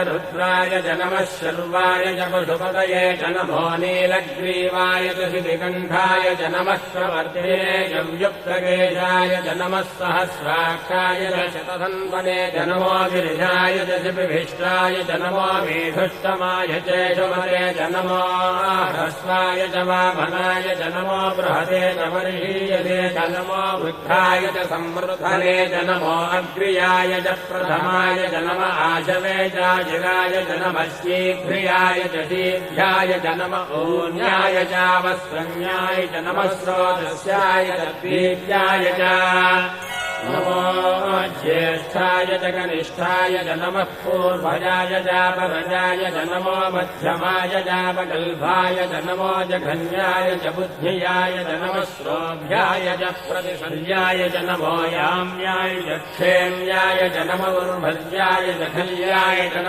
रुद्राय च नमः शर्वाय च पशुपतये च नमो नीलग्रीवाय च शितिकण्ठाय च नमः प्रवर्तये च व्युक्तकेशाय च नमः सहस्राक्षाय च शतधन्वने च नमो गिरिजाय च शिपिभिष्टाय च नमो मेधुष्टमाय चेषुमते च नमो ह्रस्वाय च वामनाय च नमो बृहते च वर्षीयते च नमो वृद्धाय च संवृद्धने च नमो अग्र्याय च प्रथमाय च नम आशवे जिगाय च नमः शीघ्रियाय च शीघ्राय च नम ऊन्याय चावस्वन्याय च नमः स्रोतस्याय च द्वीत्याय च नमो ज्येष्ठाय च कनिष्ठाय च नमः पूर्वजाय चापरजाय च नमो मध्यमाय चापगल्भाय च नमो जघन्याय च बुद्ध्याय च नमः श्रोभ्याय च प्रतिशल्याय च नमो याम्याय च क्षेम्याय च नमो उर्भज्याय च खल्याय च